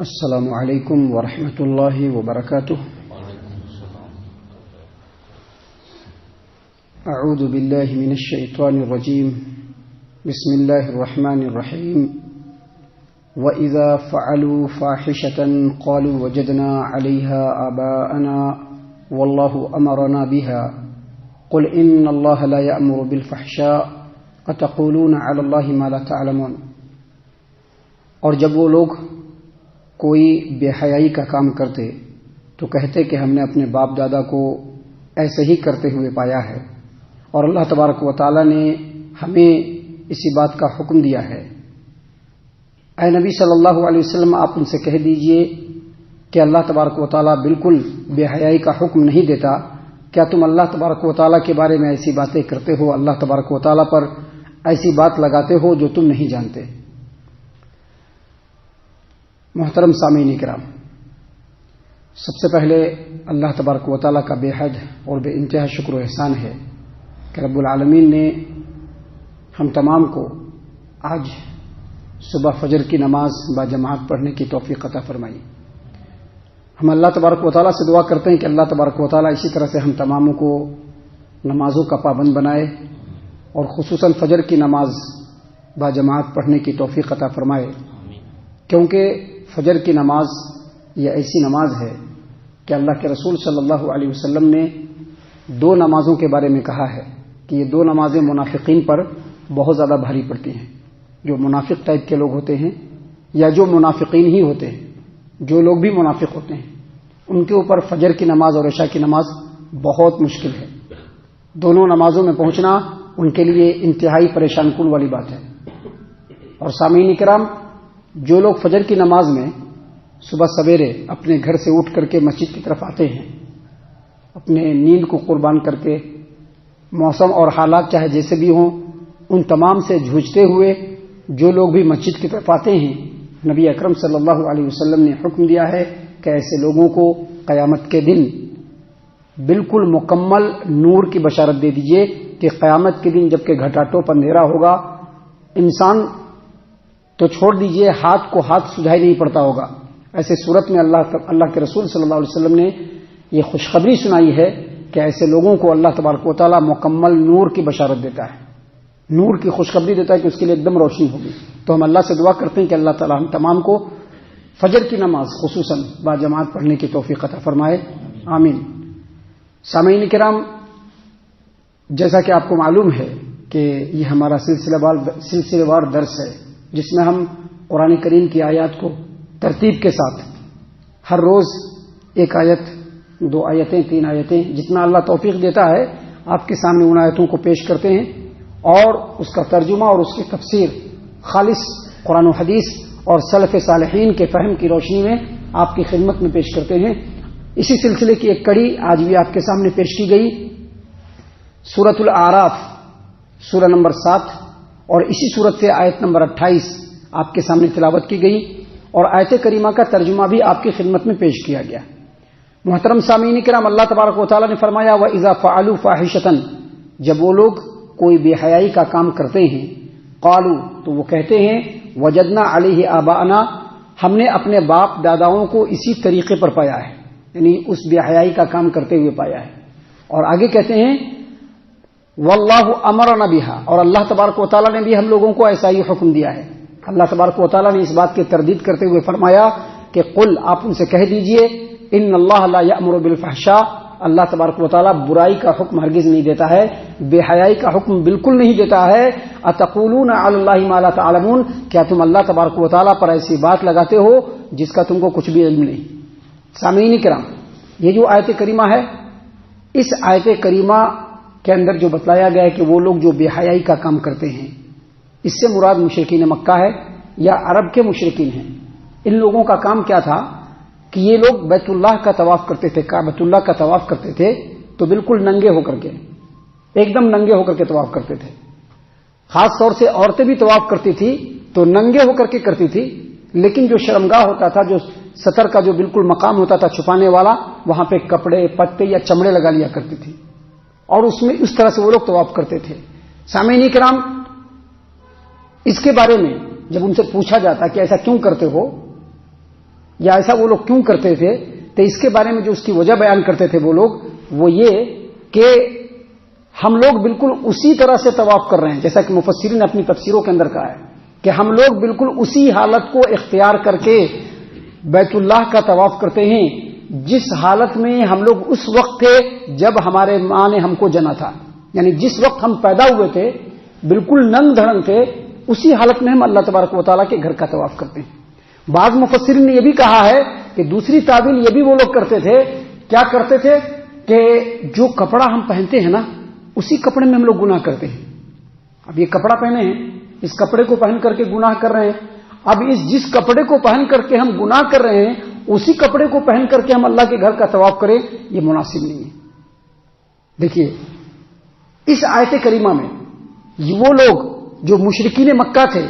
السلام علیکم ورحمۃ اللہ وبرکاتہ. اعوذ باللہ من الشیطان الرجیم. بسم اللہ الرحمن الرحیم. وَإِذَا فَعَلُوا فَاحِشَةً قَالُوا وَجَدْنَا عَلَيْهَا آبَاءَنَا وَاللَّهُ أَمَرَنَا بِهَا قُلْ إِنَّ اللَّهَ لَا يَأْمُرُ بِالْفَحْشَاءِ أَتَقُولُونَ عَلَى اللَّهِ مَا لَا تَعْلَمُونَ. اور جب وہ لوگ کوئی بے حیائی کا کام کرتے تو کہتے کہ ہم نے اپنے باپ دادا کو ایسے ہی کرتے ہوئے پایا ہے اور اللہ تبارک و تعالی نے ہمیں اسی بات کا حکم دیا ہے. اے نبی صلی اللہ علیہ وسلم، آپ ان سے کہہ دیجئے کہ اللہ تبارک و تعالی بالکل بے حیائی کا حکم نہیں دیتا. کیا تم اللہ تبارک و تعالی کے بارے میں ایسی باتیں کرتے ہو، اللہ تبارک و تعالی پر ایسی بات لگاتے ہو جو تم نہیں جانتے؟ محترم سامعین کرام، سب سے پہلے اللہ تبارک و تعالیٰ کا بے حد اور بے انتہا شکر و احسان ہے کہ رب العالمین نے ہم تمام کو آج صبح فجر کی نماز با جماعت پڑھنے کی توفیق عطا فرمائی. ہم اللہ تبارک و تعالیٰ سے دعا کرتے ہیں کہ اللہ تبارک و تعالیٰ اسی طرح سے ہم تماموں کو نمازوں کا پابند بنائے اور خصوصاً فجر کی نماز با جماعت پڑھنے کی توفیق عطا فرمائے، کیونکہ فجر کی نماز یہ ایسی نماز ہے کہ اللہ کے رسول صلی اللہ علیہ وسلم نے دو نمازوں کے بارے میں کہا ہے کہ یہ دو نمازیں منافقین پر بہت زیادہ بھاری پڑتی ہیں. جو منافق ٹائپ کے لوگ ہوتے ہیں یا جو منافقین ہی ہوتے ہیں، جو لوگ بھی منافق ہوتے ہیں، ان کے اوپر فجر کی نماز اور عشاء کی نماز بہت مشکل ہے. دونوں نمازوں میں پہنچنا ان کے لیے انتہائی پریشان کن والی بات ہے. اور سامعین کرام، جو لوگ فجر کی نماز میں صبح سویرے اپنے گھر سے اٹھ کر کے مسجد کی طرف آتے ہیں، اپنے نیند کو قربان کر کے، موسم اور حالات چاہے جیسے بھی ہوں ان تمام سے جھوجتے ہوئے جو لوگ بھی مسجد کی طرف آتے ہیں، نبی اکرم صلی اللہ علیہ وسلم نے حکم دیا ہے کہ ایسے لوگوں کو قیامت کے دن بالکل مکمل نور کی بشارت دے دیجئے کہ قیامت کے دن جبکہ گھٹا ٹوپ اندھیرا ہوگا، انسان تو چھوڑ دیجئے ہاتھ کو ہاتھ سجھائی نہیں پڑتا ہوگا، ایسے صورت میں اللہ کے رسول صلی اللہ علیہ وسلم نے یہ خوشخبری سنائی ہے کہ ایسے لوگوں کو اللہ تبارک و تعالی مکمل نور کی بشارت دیتا ہے، نور کی خوشخبری دیتا ہے کہ اس کے لیے ایک دم روشنی ہوگی. تو ہم اللہ سے دعا کرتے ہیں کہ اللہ تعالی ہم تمام کو فجر کی نماز خصوصاً با جماعت پڑھنے کی توفیق عطا فرمائے، آمین. سامعین کرام، جیسا کہ آپ کو معلوم ہے کہ یہ ہمارا سلسلہ وار درس ہے جس میں ہم قرآن کریم کی آیات کو ترتیب کے ساتھ ہر روز ایک آیت، دو آیتیں، تین آیتیں، جتنا اللہ توفیق دیتا ہے آپ کے سامنے ان آیتوں کو پیش کرتے ہیں اور اس کا ترجمہ اور اس کی تفسیر خالص قرآن و حدیث اور سلف صالحین کے فہم کی روشنی میں آپ کی خدمت میں پیش کرتے ہیں. اسی سلسلے کی ایک کڑی آج بھی آپ کے سامنے پیش کی گئی. سورۃ الاعراف سورہ نمبر 7 اور اسی صورت سے آیت نمبر 28 آپ کے سامنے تلاوت کی گئی اور آیت کریمہ کا ترجمہ بھی آپ کی خدمت میں پیش کیا گیا. محترم سامعین کرام، اللہ تبارک و تعالیٰ نے فرمایا وَإِذَا فَعَلُوا فَاحِشَةً، جب وہ لوگ کوئی بے حیائی کا کام کرتے ہیں، قالوا، تو وہ کہتے ہیں وجدنا علیہ آباءنا، ہم نے اپنے باپ داداؤں کو اسی طریقے پر پایا ہے، یعنی اس بے حیائی کا کام کرتے ہوئے پایا ہے. اور آگے کہتے ہیں واللہ امرنا بہا، اور اللہ تبارک و تعالیٰ نے بھی ہم لوگوں کو ایسا ہی حکم دیا ہے. اللہ تبارک و تعالیٰ نے اس بات کی تردید کرتے ہوئے فرمایا کہ قل، آپ ان سے کہہ دیجئے ان اللہ لا یأمر بالفحشاء، اللہ تبارک و تعالیٰ برائی کا حکم ہرگز نہیں دیتا ہے، بے حیائی کا حکم بالکل نہیں دیتا ہے. اتقولون علی اللہ ما لا تعلمون، کیا تم اللہ تبارک و تعالیٰ پر ایسی بات لگاتے ہو جس کا تم کو کچھ بھی علم نہیں. سامعین کرام، یہ جو آیت کریمہ ہے، اس آیت کریمہ کے اندر جو بتلایا گیا ہے کہ وہ لوگ جو بے حیائی کا کام کرتے ہیں، اس سے مراد مشرکین مکہ ہے یا عرب کے مشرکین ہیں. ان لوگوں کا کام کیا تھا کہ یہ لوگ بیت اللہ کا طواف کرتے تھے، کعبۃ اللہ کا طواف کرتے تھے تو بالکل ننگے ہو کر کے، ایک دم ننگے ہو کر کے طواف کرتے تھے. خاص طور سے عورتیں بھی طواف کرتی تھی تو ننگے ہو کر کے کرتی تھی، لیکن جو شرمگاہ ہوتا تھا، جو ستر کا جو بالکل مقام ہوتا تھا چھپانے والا، وہاں پہ کپڑے، پتے یا چمڑے لگا لیا کرتی تھی اور اس میں اس طرح سے وہ لوگ طواف کرتے تھے. سامعین کرام، اس کے بارے میں جب ان سے پوچھا جاتا کہ ایسا کیوں کرتے ہو یا ایسا وہ لوگ کیوں کرتے تھے، تو اس کے بارے میں جو اس کی وجہ بیان کرتے تھے وہ لوگ، وہ یہ کہ ہم لوگ بالکل اسی طرح سے طواف کر رہے ہیں، جیسا کہ مفسرین نے اپنی تفسیروں کے اندر کہا ہے کہ ہم لوگ بالکل اسی حالت کو اختیار کر کے بیت اللہ کا طواف کرتے ہیں جس حالت میں ہم لوگ اس وقت تھے جب ہمارے ماں نے ہم کو جنا تھا، یعنی جس وقت ہم پیدا ہوئے تھے بالکل ننگ دھڑنگ تھے، اسی حالت میں ہم اللہ تبارک و تعالیٰ کے گھر کا طواف کرتے ہیں۔ بعض مفسرین نے یہ بھی کہا ہے کہ دوسری تعبیر یہ بھی وہ لوگ کرتے تھے، کیا کرتے تھے کہ جو کپڑا ہم پہنتے ہیں نا اسی کپڑے میں ہم لوگ گناہ کرتے ہیں۔ اب یہ کپڑا پہنے ہیں، اس کپڑے کو پہن کر کے گناہ کر رہے ہیں، اب جس کپڑے کو پہن کر کے ہم گناہ کر رہے ہیں اسی کپڑے کو پہن کر کے ہم اللہ کے گھر کا طواف کریں، یہ مناسب نہیں ہے۔ دیکھیے اس آیت کریمہ میں وہ لوگ جو مشرکین مکہ تھے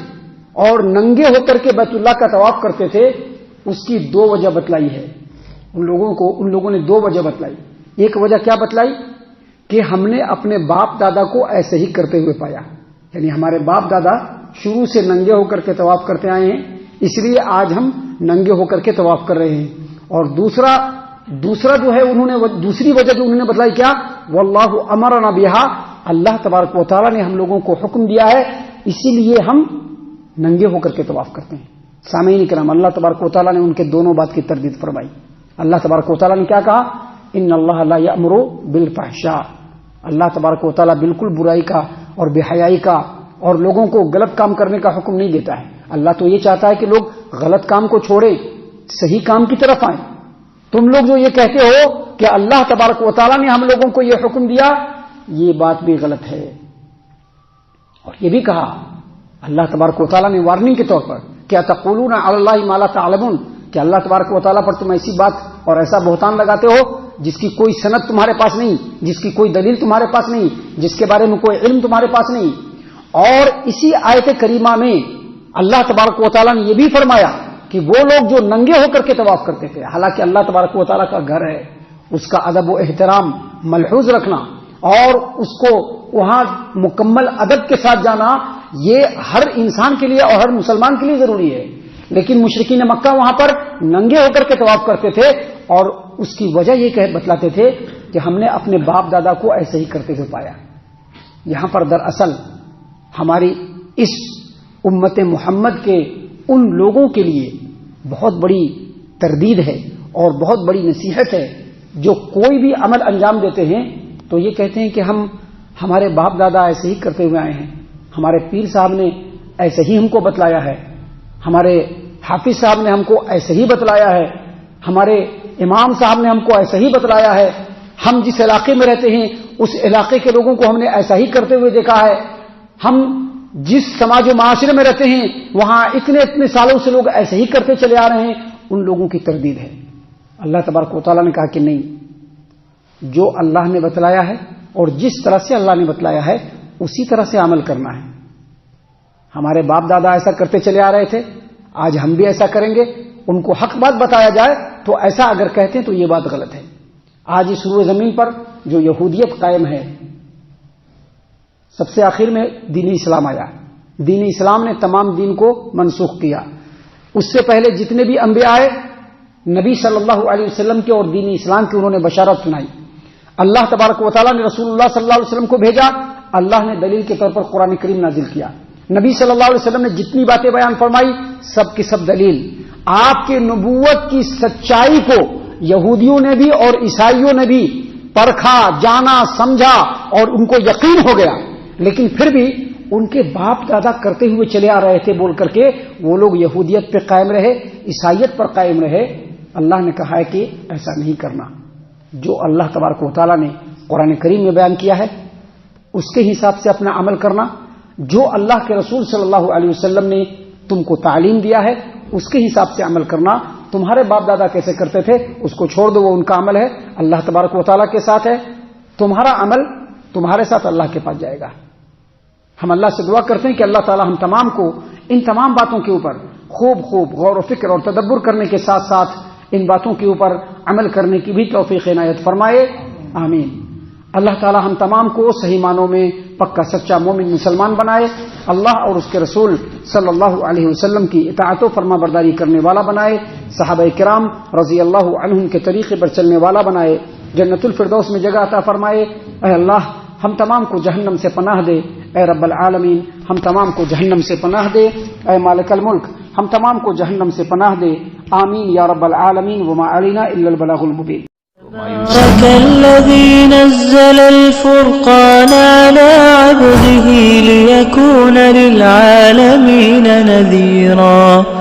اور ننگے ہو کر کے بیت اللہ کا طواف کرتے تھے، اس کی دو وجہ بتلائی ہے۔ ان لوگوں نے دو وجہ بتلائی۔ ایک وجہ کیا بتلائی کہ ہم نے اپنے باپ دادا کو ایسے ہی کرتے ہوئے پایا، یعنی ہمارے باپ دادا شروع سے ننگے ہو کر کے طواف کرتے آئے ہیں، اس لیے آج ہم ننگے ہو کر کے طواف کر رہے ہیں۔ اور دوسرا جو ہے دوسری وجہ جو انہوں نے بتلائی کیا، واللہ امرنا بہا، اللہ تبارک و تعالیٰ نے ہم لوگوں کو حکم دیا ہے اسی لیے ہم ننگے ہو کر کے طواف کرتے ہیں۔ سامعین کرام، اللہ تبارک و تعالیٰ نے ان کے دونوں بات کی تردید فرمائی۔ اللہ تبارک و تعالیٰ نے کیا کہا، ان اللہ لا یأمر بالفحشاء، اللہ تبارک و تعالیٰ بالکل برائی کا اور بے حیائی کا اور لوگوں کو غلط کام کرنے کا حکم نہیں دیتا ہے۔ اللہ تو یہ چاہتا ہے کہ لوگ غلط کام کو چھوڑیں، صحیح کام کی طرف آئیں۔ تم لوگ جو یہ کہتے ہو کہ اللہ تبارک و تعالیٰ نے ہم لوگوں کو یہ حکم دیا، یہ بات بھی غلط ہے۔ اور یہ بھی کہا اللہ تبارک و تعالیٰ نے وارننگ کے طور پر، کیا تقولون علی اللہ ما لا تعلمون، کہ اللہ تبارک و تعالیٰ پر تم ایسی بات اور ایسا بہتان لگاتے ہو جس کی کوئی سند تمہارے پاس نہیں، جس کی کوئی دلیل تمہارے پاس نہیں، جس کے بارے میں کوئی علم تمہارے پاس نہیں۔ اور اسی آیت کریمہ میں اللہ تبارک و تعالیٰ نے یہ بھی فرمایا کہ وہ لوگ جو ننگے ہو کر کے طواف کرتے تھے، حالانکہ اللہ تبارک و تعالیٰ کا گھر ہے، اس کا ادب و احترام ملحوظ رکھنا اور اس کو وہاں مکمل ادب کے ساتھ جانا، یہ ہر انسان کے لیے اور ہر مسلمان کے لیے ضروری ہے۔ لیکن مشرکین مکہ وہاں پر ننگے ہو کر کے طواف کرتے تھے اور اس کی وجہ یہ بتلاتے تھے کہ ہم نے اپنے باپ دادا کو ایسے ہی کرتے ہوئے پایا۔ یہاں پر دراصل ہماری اس امت محمد کے ان لوگوں کے لیے بہت بڑی تردید ہے اور بہت بڑی نصیحت ہے جو کوئی بھی عمل انجام دیتے ہیں تو یہ کہتے ہیں کہ ہمارے باپ دادا ایسے ہی کرتے ہوئے آئے ہیں، ہمارے پیر صاحب نے ایسے ہی ہم کو بتلایا ہے، ہمارے حافظ صاحب نے ہم کو ایسے ہی بتلایا ہے، ہمارے امام صاحب نے ہم کو ایسے ہی بتلایا ہے، ہم جس علاقے میں رہتے ہیں اس علاقے کے لوگوں کو ہم نے ایسا ہی کرتے ہوئے دیکھا ہے، ہم جس سماج و معاشرے میں رہتے ہیں وہاں اتنے سالوں سے لوگ ایسے ہی کرتے چلے آ رہے ہیں۔ ان لوگوں کی تردید ہے۔ اللہ تبارک و تعالیٰ نے کہا کہ نہیں، جو اللہ نے بتلایا ہے اور جس طرح سے اللہ نے بتلایا ہے اسی طرح سے عمل کرنا ہے۔ ہمارے باپ دادا ایسا کرتے چلے آ رہے تھے، آج ہم بھی ایسا کریں گے، ان کو حق بات بتایا جائے تو ایسا اگر کہتے ہیں تو یہ بات غلط ہے۔ آج اس روئے زمین پر جو یہودیت قائم ہے، سب سے آخر میں دین اسلام آیا، دین اسلام نے تمام دین کو منسوخ کیا۔ اس سے پہلے جتنے بھی انبیاء آئے نبی صلی اللہ علیہ وسلم کے اور دین اسلام کی انہوں نے بشارت سنائی۔ اللہ تبارک و تعالیٰ نے رسول اللہ صلی اللہ علیہ وسلم کو بھیجا، اللہ نے دلیل کے طور پر قرآن کریم نازل کیا۔ نبی صلی اللہ علیہ وسلم نے جتنی باتیں بیان فرمائی سب کی سب دلیل۔ آپ کی نبوت کی سچائی کو یہودیوں نے بھی اور عیسائیوں نے بھی پرکھا، جانا، سمجھا اور ان کو یقین ہو گیا، لیکن پھر بھی ان کے باپ دادا کرتے ہوئے چلے آ رہے تھے بول کر کے وہ لوگ یہودیت پہ قائم رہے، عیسائیت پر قائم رہے۔ اللہ نے کہا ہے کہ ایسا نہیں کرنا۔ جو اللہ تبارک و تعالیٰ نے قرآن کریم میں بیان کیا ہے اس کے حساب سے اپنا عمل کرنا، جو اللہ کے رسول صلی اللہ علیہ وسلم نے تم کو تعلیم دیا ہے اس کے حساب سے عمل کرنا۔ تمہارے باپ دادا کیسے کرتے تھے اس کو چھوڑ دو، وہ ان کا عمل ہے، اللہ تبارک و تعالیٰ کے ساتھ ہے، تمہارا عمل تمہارے ساتھ اللہ کے پاس جائے گا۔ ہم اللہ سے دعا کرتے ہیں کہ اللہ تعالیٰ ہم تمام کو ان تمام باتوں کے اوپر خوب غور و فکر اور تدبر کرنے کے ساتھ ساتھ ان باتوں کے اوپر عمل کرنے کی بھی توفیق عنایت فرمائے، آمین۔ اللہ تعالی ہم تمام کو صحیح معنوں میں پکا سچا مومن مسلمان بنائے، اللہ اور اس کے رسول صلی اللہ علیہ وسلم کی اطاعت و فرما برداری کرنے والا بنائے، صحابہ کرام رضی اللہ عنہم کے طریقے پر چلنے والا بنائے، جنت الفردوس میں جگہ عطا فرمائے۔ اے اللہ ہم تمام کو جہنم سے پناہ دے، اے رب العالمین ہم تمام کو جہنم سے پناہ دے، اے مالک الملک ہم تمام کو جہنم سے پناہ دے، آمین یا رب العالمین وما علینا الا البلاغ المبین۔ الذي نزل الفرقان على عبده ليكون للعالمين نذيرا